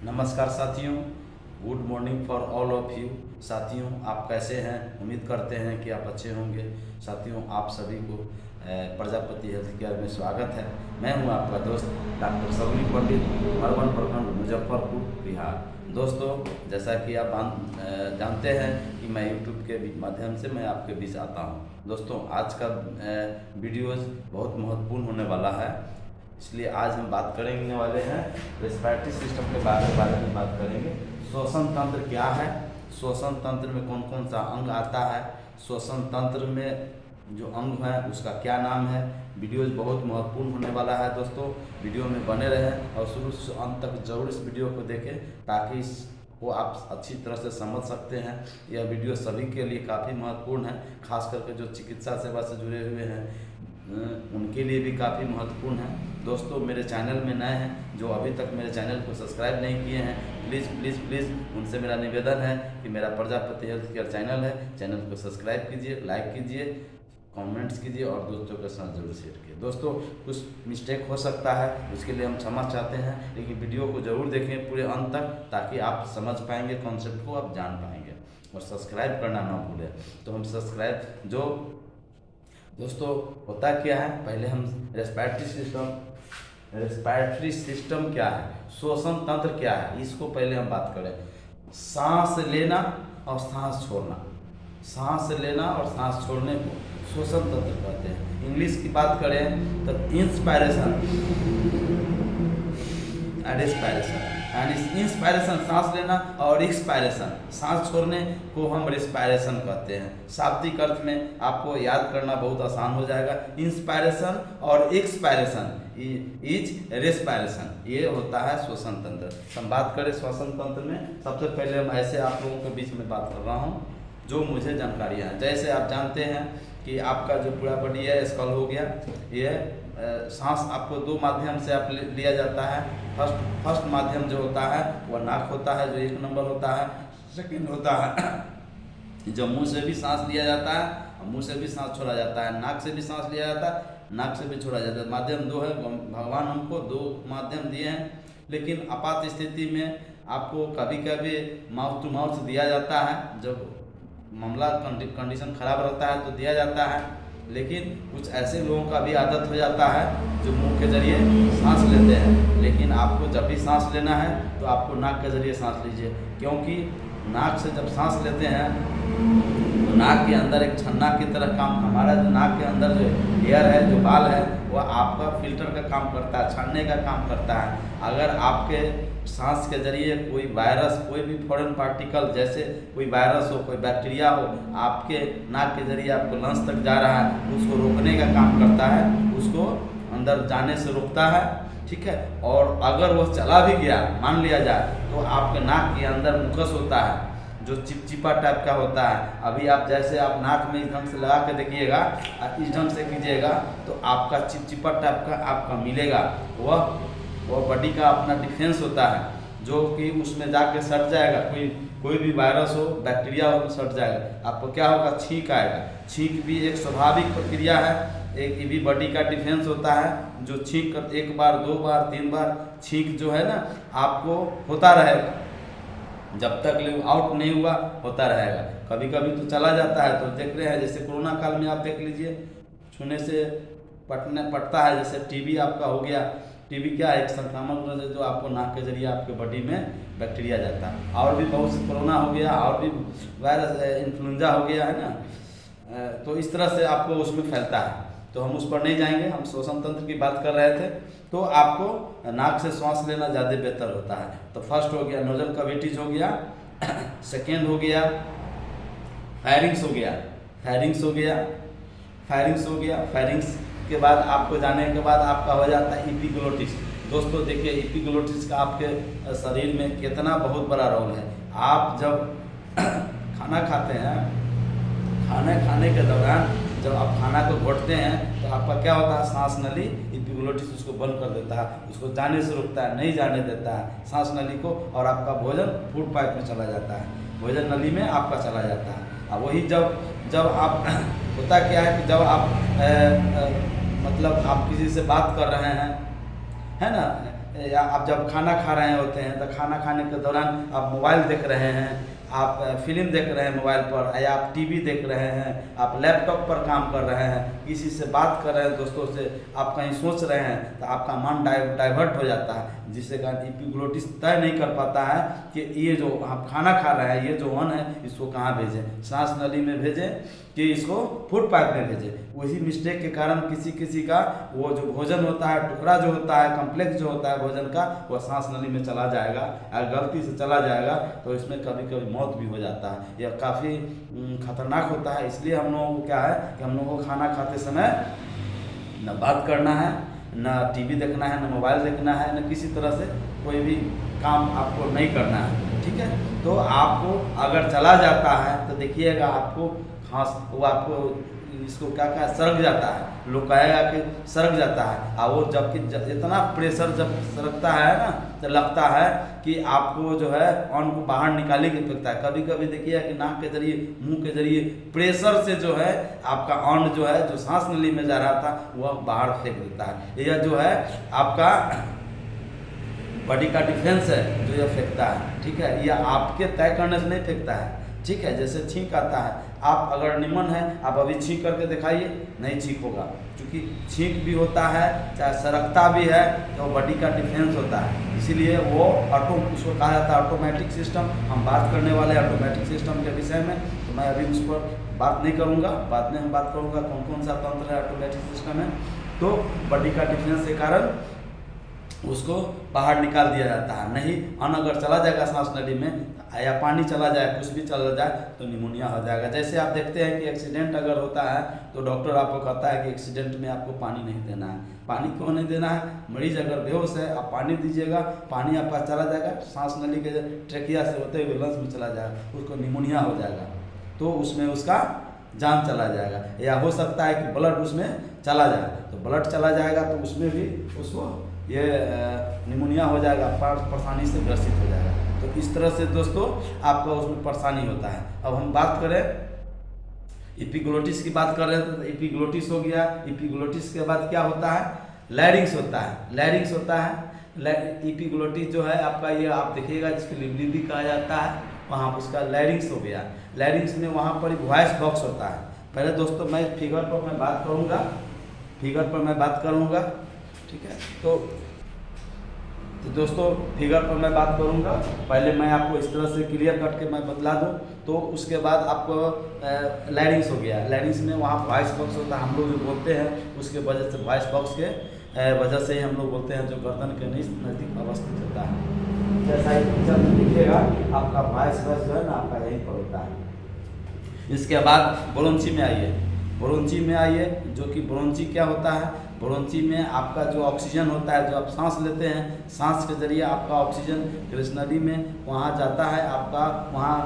नमस्कार साथियों, good morning for all of you. साथियों, आप कैसे हैं? उम्मीद करते हैं कि आप अच्छे होंगे। साथियों, आप सभी को प्रजापति हेल्थ केयर में स्वागत है। मैं हूं आपका दोस्त डॉक्टर सवली पंडित, मरवन प्रखंड, मुजफ्फरपुर, बिहार। दोस्तों, जैसा कि आप जानते हैं कि मैं यूट्यूब के माध्यम से मैं आपके बीच आता हूं। दोस्तों, आज का वीडियोज़ बहुत महत्वपूर्ण होने वाला है, इसलिए आज हम बात करेंगे वाले हैं रेस्पिरेटरी सिस्टम के बारे में बात करेंगे। श्वसन तंत्र क्या है, श्वसन तंत्र में कौन कौन सा अंग आता है, श्वसन तंत्र में जो अंग है उसका क्या नाम है। वीडियोज बहुत महत्वपूर्ण होने वाला है। दोस्तों, वीडियो में बने रहें और शुरू से अंत तक जरूर इस वीडियो को देखें ताकि वो आप अच्छी तरह से समझ सकते हैं। यह वीडियो सभी के लिए काफ़ी महत्वपूर्ण है, खास करके जो चिकित्सा सेवा से जुड़े हुए हैं उनके लिए भी काफ़ी महत्वपूर्ण है। दोस्तों, मेरे चैनल में नए हैं जो अभी तक मेरे चैनल को सब्सक्राइब नहीं किए हैं, प्लीज़ प्लीज़ प्लीज़ उनसे मेरा निवेदन है कि मेरा प्रजापति हेल्थ केयर चैनल है, चैनल को सब्सक्राइब कीजिए, लाइक कीजिए, कमेंट्स कीजिए और दोस्तों के साथ जरूर शेयर कीजिए। दोस्तों, कुछ मिस्टेक हो सकता है, उसके लिए हम क्षमा चाहते हैं, लेकिन वीडियो को ज़रूर देखें पूरे अंत तक ताकि आप समझ पाएंगे, कॉन्सेप्ट को आप जान पाएंगे। और सब्सक्राइब करना ना भूलें। तो हम सब्सक्राइब जो दोस्तों होता क्या है, पहले हम रेस्पिरेटरी सिस्टम क्या है, श्वसन तंत्र क्या है, इसको पहले हम बात करें। सांस लेना और सांस छोड़ना, सांस लेना और सांस छोड़ने को श्वसन तंत्र कहते हैं। इंग्लिश की बात करें तो इंस्पायरेशन एंड एक्सपायरेशन, यानी इंस्पायरेशन सांस लेना और एक्सपायरेशन सांस छोड़ने को हम रेस्पिरेशन कहते हैं। शाब्दिक अर्थ में आपको याद करना बहुत आसान हो जाएगा। इंस्पायरेशन और एक्सपायरेशन इज रेस्पिरेशन, ये होता है श्वसन तंत्र। हम बात करें श्वसन तंत्र में, सबसे पहले हम ऐसे आप लोगों के बीच में बात कर रहा हूँ जो मुझे जानकारियाँ हैं। जैसे आप जानते हैं कि आपका जो पूरा बॉडी है स्कल हो गया, ये सांस आपको दो माध्यम से आप लिया जाता है। फर्स्ट माध्यम जो होता है वह नाक होता है, जो 1 नंबर होता है। सेकंड होता है जो मुंह से भी सांस लिया जाता है, मुंह से भी सांस छोड़ा जाता है, नाक से भी सांस लिया जाता है, नाक से भी छोड़ा जाता है। माध्यम 2 है, भगवान हमको 2 माध्यम दिए हैं, लेकिन आपात स्थिति में आपको कभी कभी माउथ टू माउथ दिया जाता है। जब मामला कंडीशन खराब रहता है तो दिया जाता है, लेकिन कुछ ऐसे लोगों का भी आदत हो जाता है जो मुंह के जरिए सांस लेते हैं। लेकिन आपको जब भी सांस लेना है तो आपको नाक के जरिए सांस लीजिए, क्योंकि नाक से जब सांस लेते हैं तो नाक के अंदर एक छन्ना की तरह काम, हमारा जो नाक के अंदर जो एयर है, जो बाल है, वह आपका फिल्टर का काम करता है, छानने का काम करता है। अगर आपके सांस के जरिए कोई वायरस, कोई भी फॉरेन पार्टिकल, जैसे कोई वायरस हो, कोई बैक्टीरिया हो, आपके नाक के जरिए आपको लंग्स तक जा रहा है, उसको रोकने का काम करता है, उसको अंदर जाने से रोकता है, ठीक है। और अगर वह चला भी गया, मान लिया जाए, तो आपके नाक के अंदर मुकस होता है जो चिपचिपा टाइप का होता है। अभी आप जैसे आप नाक में इस ढंग से लगा के देखिएगा, इस ढंग से कीजिएगा तो आपका चिपचिपा टाइप का आपका मिलेगा। वह बॉडी का अपना डिफेंस होता है जो कि उसमें जाके सट जाएगा। कोई भी वायरस हो, बैक्टीरिया हो, सट जाएगा। आपको क्या होगा, छींक आएगा। छींक भी एक स्वाभाविक प्रक्रिया है, एक भी बॉडी का डिफेंस होता है जो छींक 1 बार 2 बार 3 बार छींक जो है ना आपको होता रहेगा, जब तक आउट नहीं हुआ होता रहेगा। कभी कभी तो चला जाता है, तो देख रहे हैं जैसे कोरोना काल में आप देख लीजिए, छूने से पटता है। जैसे टीबी आपका हो गया, टीबी क्या है, एक संक्रामक रोग है जो आपको नाक के जरिए आपके बॉडी में बैक्टीरिया जाता है। और भी बहुत से कोरोना हो गया, और भी वायरस इन्फ्लुएंजा हो गया है ना, तो इस तरह से आपको उसमें फैलता है। तो हम उस पर नहीं जाएंगे, हम श्वसन तंत्र की बात कर रहे थे। तो आपको नाक से सांस लेना ज़्यादा बेहतर होता है। तो फर्स्ट हो गया नोजल कैविटीज हो गया, सेकेंड हो गया फायरिंग्स हो गया, फायरिंग्स के बाद आपको जाने के बाद आपका हो जाता है एपिग्लोटिस। दोस्तों देखिए, एपिग्लोटिस का आपके शरीर में कितना बहुत बड़ा रोल है। आप जब खाना खाते हैं, खाना खाने के दौरान जब आप खाना को घोटते हैं तो आपका क्या होता है, सांस नली एपिग्लोटिस उसको बंद कर देता है, उसको जाने से रोकता है, नहीं जाने देता है सांस नली को, और आपका भोजन फूड पाइप में चला जाता है, भोजन नली में आपका चला जाता है। अब वही जब आप होता क्या है कि जब आप मतलब आप किसी से बात कर रहे हैं, है ना, आप जब खाना खा रहे होते हैं तो खाना खाने के दौरान आप मोबाइल देख रहे हैं, आप फिल्म देख रहे हैं मोबाइल पर, या आप टीवी देख रहे हैं, आप लैपटॉप पर काम कर रहे हैं, किसी से बात कर रहे हैं, दोस्तों से आप कहीं सोच रहे हैं, तो आपका मन डाइवर्ट हो जाता है, जिससे कारण एपिग्लोटिस तय नहीं कर पाता है कि ये जो आप खाना खा रहे हैं, ये जो अन्न है, इसको कहाँ भेजें, सांस नली में भेजें कि इसको फूड पाइप में भेजें। वही मिस्टेक के कारण किसी का वो जो भोजन होता है, टुकड़ा जो होता है, कम्प्लेक्स जो होता है भोजन का, वो सांस नली में चला जाएगा। अगर गलती से चला जाएगा तो इसमें कभी कभी मौत भी हो जाता है। यह काफ़ी खतरनाक होता है। इसलिए हम लोगों को क्या है कि हम लोगों को खाना खाते समय न बात करना है, न टीवी देखना है, न मोबाइल देखना है, न किसी तरह से कोई भी काम आपको नहीं करना है, ठीक है। तो आपको अगर चला जाता है तो देखिएगा आपको खांस, वो आपको इसको क्या क्या सरक जाता है, लोग कहेगा कि सरक जाता है, और वो जबकि इतना प्रेशर जब सरकता है ना, तो लगता है कि आपको जो है अन्न को बाहर निकाले के फेंकता है। कभी कभी देखिए कि नाक के जरिए, मुंह के जरिए प्रेशर से जो है आपका अन्न जो है, जो सांस नली में जा रहा था, वह बाहर फेंक देता है। यह जो है आपका बॉडी का डिफेंस है जो यह फेंकता है, ठीक है। यह आपके तय करने से नहीं फेंकता है, ठीक है। जैसे छींक आता है, आप अगर निमन है, आप अभी छींक करके दिखाइए, नहीं छींक होगा, क्योंकि छींक भी होता है, चाहे सरकता भी है, तो बॉडी का डिफेंस होता है। इसीलिए वो उसको कहा जाता है ऑटोमेटिक सिस्टम। हम बात करने वाले ऑटोमेटिक सिस्टम के विषय में, तो मैं अभी उस पर बात नहीं करूँगा, बाद में हम बात करूँगा कौन कौन सा तंत्र है ऑटोमेटिक सिस्टम है। तो बॉडी का डिफेंस के कारण उसको बाहर निकाल दिया जाता है। नहीं, अन्न अगर चला जाएगा सांस नली में, या पानी चला जाए, कुछ भी चला जाए, तो निमोनिया हो जाएगा। जैसे आप देखते हैं कि एक्सीडेंट अगर होता है तो डॉक्टर आपको कहता है कि एक्सीडेंट में आपको पानी नहीं देना है। पानी क्यों नहीं देना है? मरीज अगर बेहोश है, आप पानी दीजिएगा, पानी आपका चला जाएगा, सांस नली के ट्रेकिया से होते हुए लंग्स में चला जाएगा, उसको निमोनिया हो जाएगा, तो उसमें उसका जान चला जाएगा। या हो सकता है कि ब्लड उसमें चला जाए, तो ब्लड चला जाएगा तो उसमें भी उसको ये निमोनिया हो जाएगा, परेशानी से ग्रसित हो जाएगा। तो इस तरह से दोस्तों आपका उसमें परेशानी होता है। अब हम बात करें एपिग्लोटिस की, बात कर रहे थे, तो एपिग्लोटिस हो गया। एपिग्लोटिस के बाद क्या होता है? लैरिंग्स होता है। लैरिंग्स होता है, एपिग्लोटिस जो है आपका, ये आप देखिएगा जिसको लिबली भी कहा जाता है, वहाँ उसका लैरिंग्स हो गया। लैरिंग्स में वहाँ पर वॉइस बॉक्स होता है। पहले दोस्तों मैं फिगर पर मैं बात करूँगा, ठीक है। तो दोस्तों फिगर पर मैं बात करूंगा, पहले मैं आपको इस तरह से क्लियर कट के मैं बतला दूं, तो उसके बाद आपको लैरिंग्स हो गया। लैरिंग्स में वहाँ वॉइस बॉक्स होता है, हम लोग जो बोलते हैं उसके वजह से, वॉइस बॉक्स के वजह से ही हम लोग बोलते हैं, जो गर्दन के नज़दीक अवस्थित होता है। जैसा ही पिक्चर में दिखेगा आपका वॉइस जो है ना, आपका यहीं पर होता है। इसके बाद ब्रोंची में आइए। ब्रोंची में आइए, जो कि ब्रोंची क्या होता है? ब्रोंची में आपका जो ऑक्सीजन होता है, जो आप सांस लेते हैं, सांस के जरिए आपका ऑक्सीजन कृष्णनली में वहाँ जाता है। आपका वहाँ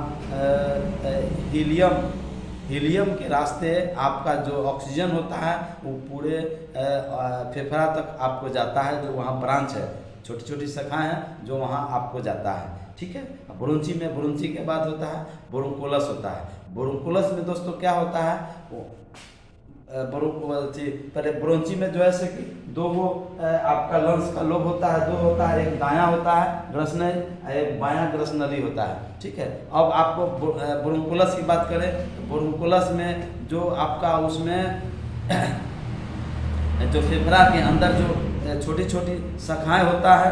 हीलियम के रास्ते आपका जो ऑक्सीजन होता है वो पूरे फेफड़ा तक आपको जाता है, जो वहाँ ब्रांच है, छोटी छोटी शाखाएं हैं जो वहाँ आपको जाता है, ठीक है। ब्रोंची के बाद होता है ब्रोंकोलस होता है। ब्रोंकोलस में दोस्तों क्या होता है? वो पहले ब्रोंची में जो है कि दो वो आपका लंग्स का लोब होता है, दो होता है, एक दायां होता है ग्रसनली, एक बायां ग्रसनली होता है, ठीक है। अब आपको ब्रोंकोलस की बात करें, तो ब्रोंकोलस में जो आपका उसमें जो फेफड़ा के अंदर जो छोटी छोटी शाखाएं होता है,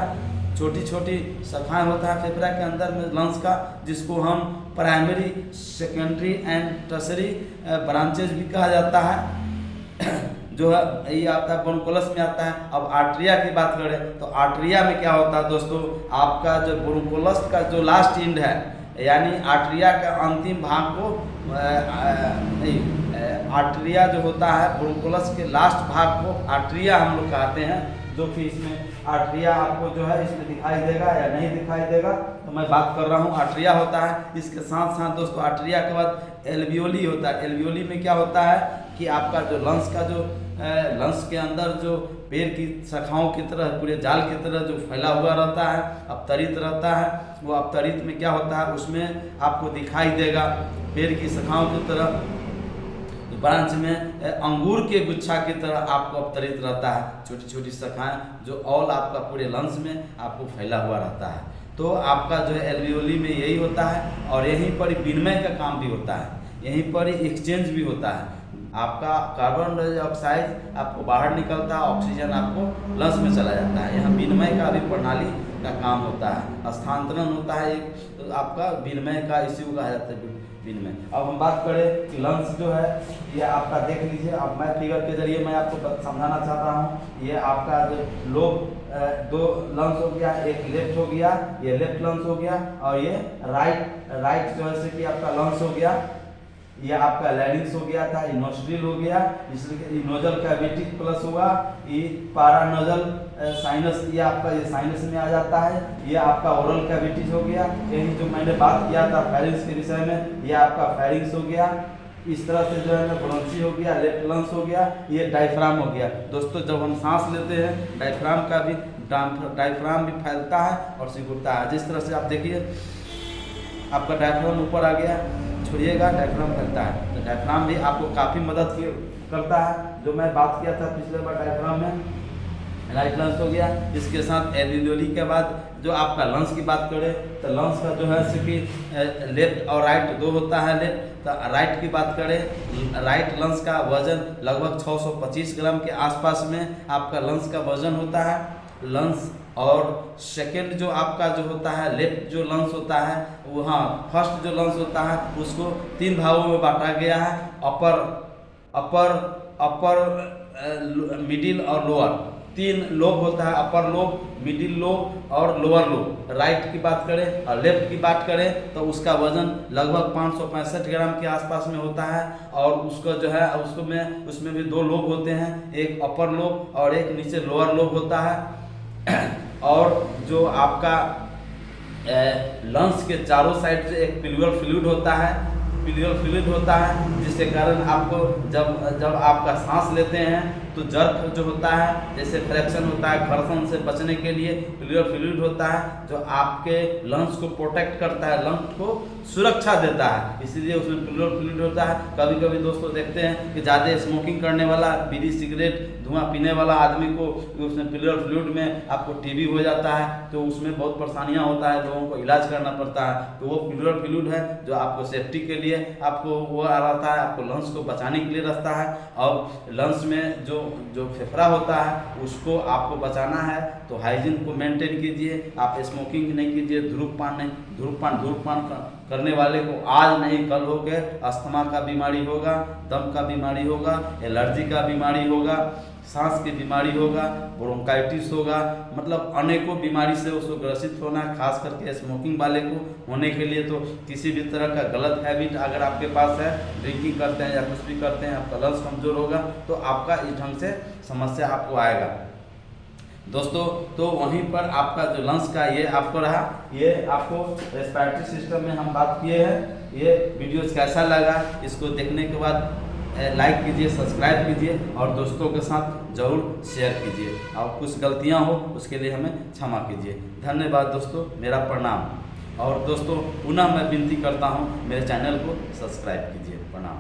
फेफड़ा के अंदर में लंग्स का, जिसको हम primary, secondary and tertiary branches भी कहा जाता है, जो है ये आता है ब्रोंकोलस में आता है। अब आर्टरिया की बात करें, तो आर्टरिया में क्या होता है दोस्तों? आपका जो ब्रोंकोलस का जो लास्ट एंड है, यानी आर्टरिया का अंतिम भाग को आर्टरिया जो होता है, ब्रोंकोलस के लास्ट भाग को आर्टरिया हम लोग कहते हैं, जो कि इसमें आर्टरिया आपको जो है इसमें दिखाई देगा या नहीं दिखाई देगा, तो मैं बात कर रहा हूँ आर्टरिया होता है। इसके साथ साथ दोस्तों आर्टरिया के बाद एल्वियोली होता है। एल्वियोली में क्या होता है कि आपका जो लंग्स का जो लंग्स के अंदर जो पेड़ की शाखाओं की तरह, पूरे जाल की तरह जो फैला हुआ रहता है, अपतरित रहता है, वो अपतरित में क्या होता है? उसमें आपको दिखाई देगा पेड़ की शाखाओं की तरह तो ब्रांच में अंगूर के गुच्छा की तरह आपको अवतरित रहता है, छोटी छोटी शाखाएं जो ऑल आपका पूरे लंग्स में आपको फैला हुआ रहता है। तो आपका जो है एल्वियोली में यही होता है और यहीं पर विनिमय का काम भी होता है, यहीं पर एक्सचेंज भी होता है। आपका कार्बन डाइऑक्साइड आपको बाहर निकलता है, ऑक्सीजन आपको लंग्स में चला जाता है। यहाँ विनिमय का भी प्रणाली का काम होता है, स्थानांतरण होता है, एक तो आपका विनिमय का इश्यू कहा जाता है विनिमय। अब हम बात करें कि लंग्स जो है ये आपका देख लीजिए। अब मैं फिगर के जरिए मैं आपको समझाना चाहता हूँ। ये आपका जो लोब दो लंग्स हो गया, एक लेफ्ट हो गया, ये लेफ्ट लंग्स हो गया, और ये राइट जो है से कि आपका लंग्स हो गया, ये आपका लैरिंग्स हो गया था, ये नोस्ट्रिल हो गया, इसलिए नोजल कैविटी प्लस हुआ, ये पारानोजल साइनस, ये आपका ये साइनस में आ जाता है, ये आपका ओरल कैविटीज हो गया। यही जो मैंने बात किया था फेरिंग्स के विषय में, ये आपका फेरिंग्स हो गया। इस तरह से जो है ना ब्रोंची हो गया, लेफ्ट लंग्स हो गया, ये डायफ्राम हो गया। दोस्तों जब हम सांस लेते हैं डायफ्राम भी फैलता है और सिकुड़ता है। जिस तरह से आप देखिए आपका डायफ्राम ऊपर आ गया, छोड़िएगा, डायफ्राम फैलता है। तो डायफ्राम भी आपको काफ़ी मदद करता है। जो मैं बात किया था पिछले बार डायफ्राम में, राइट लंग्स हो गया। इसके साथ एल्वियोली के बाद जो आपका लंग्स की बात करें तो लंग्स का जो है कि लेफ्ट और राइट दो होता है। लेफ्ट तो राइट की बात करें, राइट लंग्स का वजन लगभग 625 ग्राम के आसपास में आपका लंग्स का वजन होता है। लंग्स और सेकंड जो आपका जो होता है लेफ्ट जो लंग्स होता है, वहाँ फर्स्ट जो लंग्स होता है उसको 3 भागों में बांटा गया है, अपर मिडिल और लोअर। 3 लोब होता है, अपर लोब, मिडिल लोब और लोअर लोब। राइट की बात करें और लेफ्ट की बात करें तो उसका वजन लगभग 565 ग्राम के आसपास में होता है। और उसका जो है उसमें भी 2 लोब होते हैं, एक अपर लोब और एक नीचे लोअर लोब होता है। और जो आपका लंग्स के चारों साइड से एक पिलुअल फ्लूइड होता है, जिसके कारण आपको जब आपका सांस लेते हैं तो जर्क जो होता है, जैसे फ्रैक्शन होता है, घर्षण से बचने के लिए पिलुअल फ्लूइड होता है जो आपके लंग्स को प्रोटेक्ट करता है, लंग्स को सुरक्षा देता है, इसीलिए उसमें पिलुअल फ्लूइड होता है। कभी कभी दोस्तों देखते हैं कि ज़्यादा स्मोकिंग करने वाला, बीड़ी सिगरेट धुआं पीने वाला आदमी को उसमें पिलुअल फ्लूइड में आपको टीबी हो जाता है, तो उसमें बहुत परेशानियाँ होता है, लोगों को इलाज करना पड़ता है। तो वो पिलुअल फ्लूइड है जो आपको सेफ्टी के लिए आपको वो रहता है, आपको लंग्स को बचाने के लिए रहता है। और लंग्स में जो फेफड़ा होता है उसको आपको बचाना है तो हाइजीन को मेंटेन कीजिए। आप स्मोकिंग नहीं कीजिए, धूम्रपान करने वाले को आज नहीं कल हो के अस्थमा का बीमारी होगा, दम का बीमारी होगा, एलर्जी का बीमारी होगा, सांस की बीमारी होगा, ब्रोंकाइटिस होगा, मतलब अनेकों बीमारी से उसको ग्रसित होना है। खास करके स्मोकिंग वाले को होने के लिए तो किसी भी तरह का गलत हैबिट अगर आपके पास है, ड्रिंकिंग करते हैं या कुछ भी करते हैं, आपका लंग्स कमज़ोर होगा तो आपका इस ढंग से समस्या आपको आएगा। दोस्तों तो वहीं पर आपका जो लंग्स का ये आपको रहा, ये आपको रेस्पिरेटरी सिस्टम में हम बात किए हैं। ये वीडियोस कैसा लगा इसको देखने के बाद लाइक कीजिए, सब्सक्राइब कीजिए और दोस्तों के साथ ज़रूर शेयर कीजिए। और कुछ गलतियां हो उसके लिए हमें क्षमा कीजिए। धन्यवाद दोस्तों, मेरा प्रणाम। और दोस्तों पुनः मैं विनती करता हूं मेरे चैनल को सब्सक्राइब कीजिए। प्रणाम।